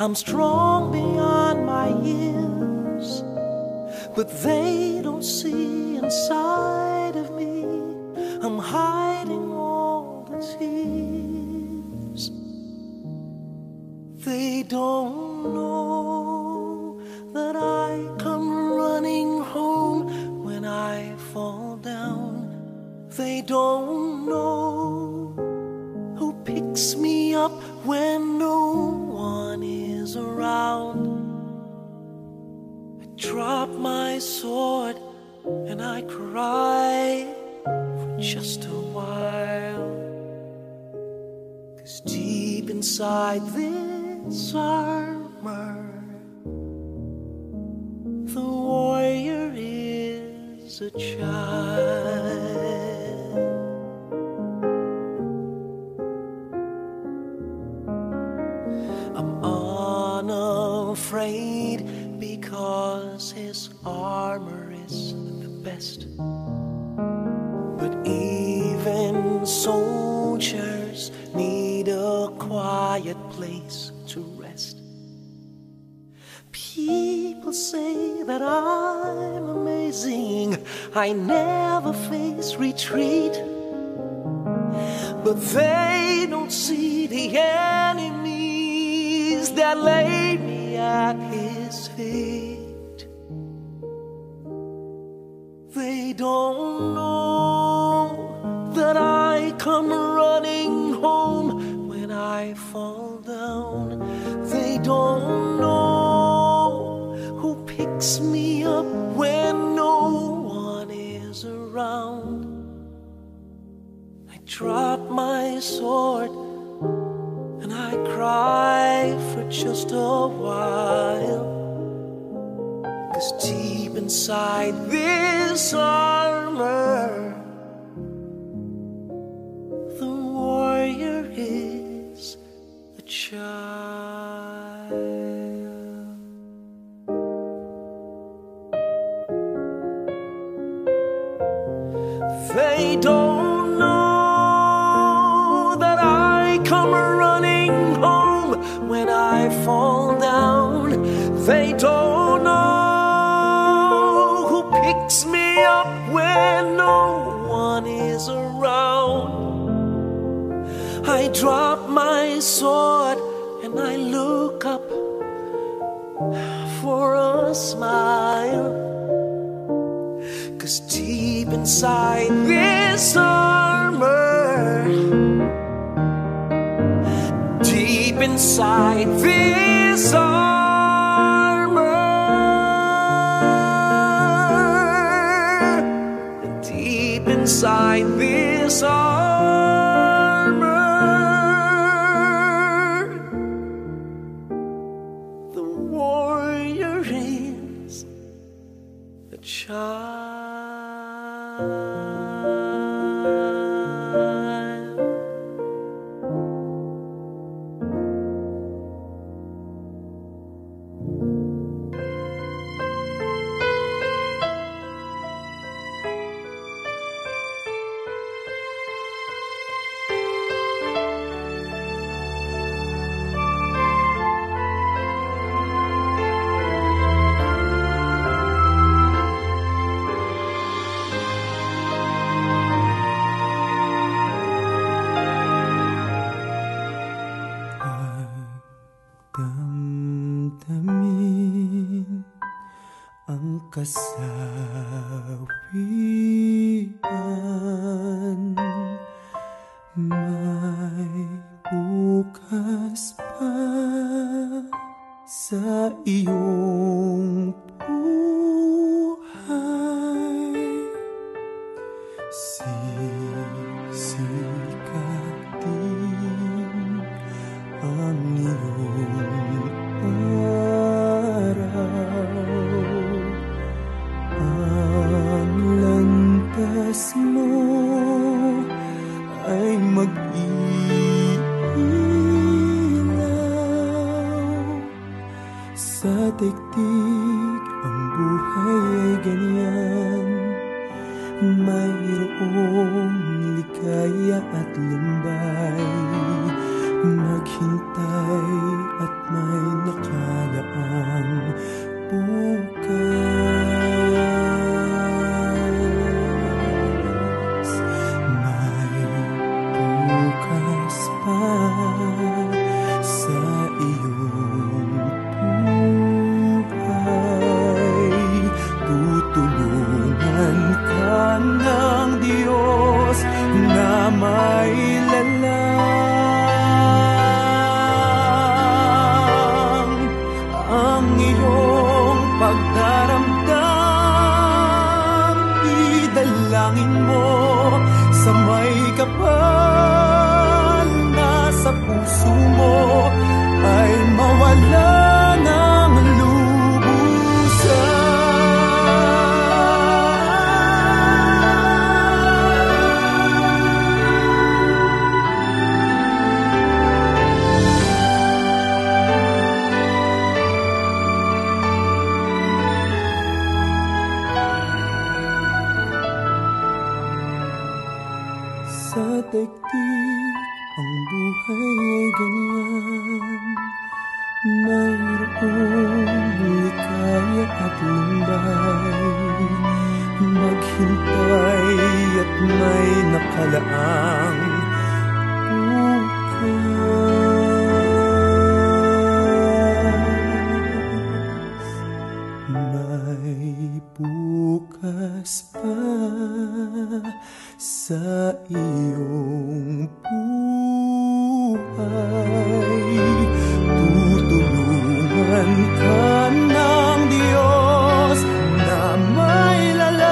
I'm strong beyond my years, but they don't see inside of me. I'm hiding all the tears. They don't know that I come running home when I fall down. They don't know who picks me up when no one is around. I drop my sword and I cry for just a while, 'cause deep inside this armor, the warrior is a child. I'm unafraid because his armor is the best. But even soldiers need a quiet place to rest. People say that I'm amazing, I never face retreat, but they don't see the enemies that lay me at his feet. They don't know that I come running home when I fall down. They don't know who picks me up when no one is around. I drop my sword and I cry for just a while, 'cause deep inside this armor, the warrior is a child. They don't know that I come running home when I fall down. They don't know who picks me up when no one is around. I drop my sword and I look up for a smile, 'cause deep inside this armor, deep inside this armor, deep inside this armor, the warrior is a child. Damdamin ang kasawian, may bukas pa sa iyong buhay. Sisikat din ang iyong araw. Ang landas mo ay mag-iilaw. Sa daigdig ang buhay ay ganyan, mayroong ligaya at lumbay. Maghintay at may pagdaramdam, idalangin mo sa may kapal na sa puso mo ay mawala ng lubusan. Sa daigdig ang buhay ay ganyan, mayroong likaya at lumbay, maghintay at may nakalaang bukas. May bukas pa sa iyong buhay, tutulungan ka ng Diyos na may lalang.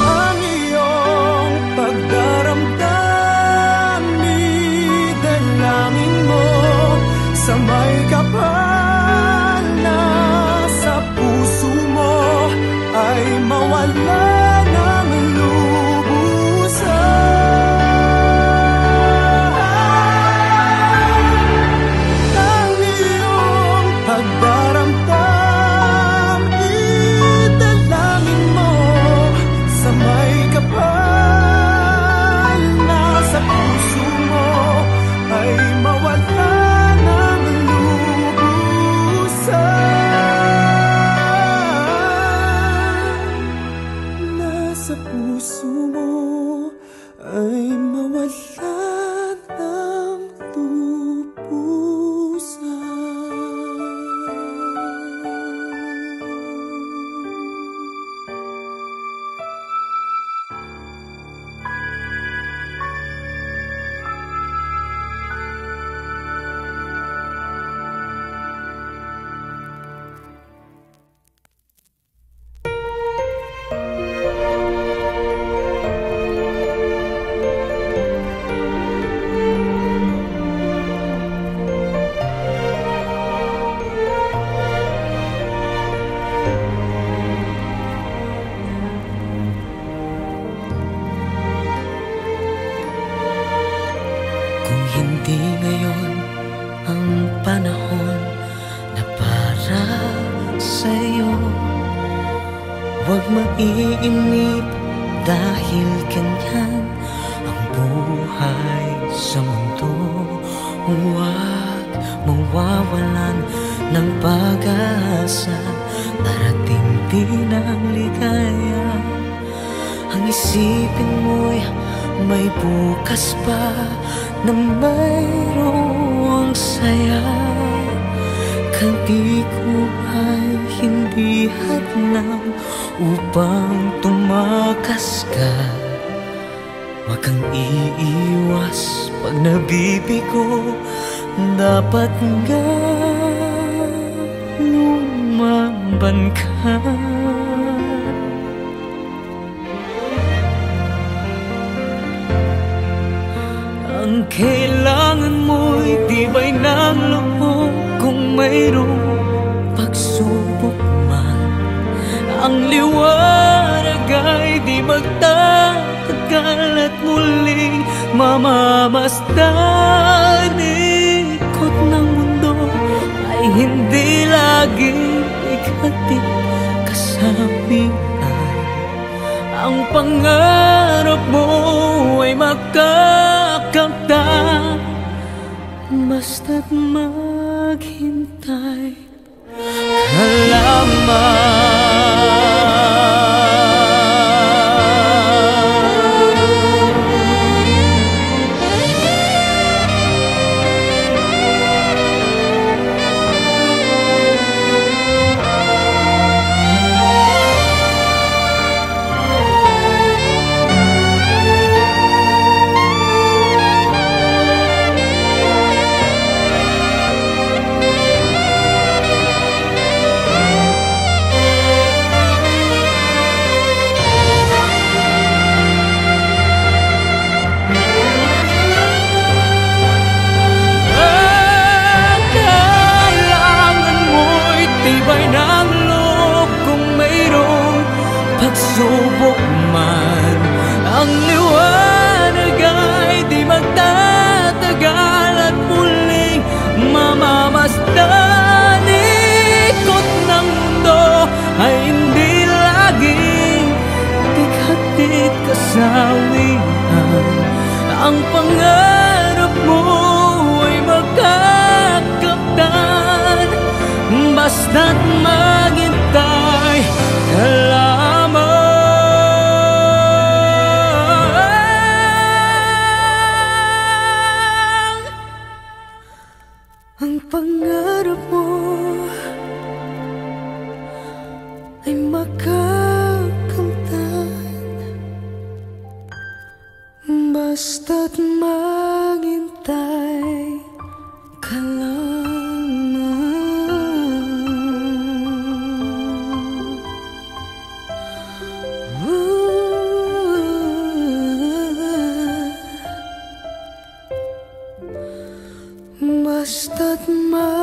Ang iyong pagdaramdam, idalangin mo sa may kapal na sa puso mo ay mawala ng lubusan. Ang iyong pagdaramdam, idalangin mo sa may kapal na sa puso mo ay mawala ng lubusan. Sa puso mo ay mawala ng lubusan. Hindi ngayon ang panahon na para sa'yo. Huwag maiinip dahil ganyan ang buhay sa mundo. Huwag mawawalan ng pag-asa, darating din ang ligaya. Ang isipin mo'y may bukas pa na mayroong saya. Kabi ko ay hindi hadlang upang tumakas ka. Wag kang iiwas pag nabibigo, dapat nga lumaban ka. Ang kailangan mo'y tibay ng loob. Kung mayroong pagsubok man, ang liwanag ay di magtatagal at muling mamamasdan. Ikot ng mundo ay hindi laging ikatid kasabihan. Ang pangarap mo ay makakamtan, basta't maghintay ka lamang. sawian. Ang pangarap mo ay magkakamtan, basta't maghintay ka lamang. Ang pangarap mo ay makakamtan, basta't maghintay ka lamang. Basta't maghintay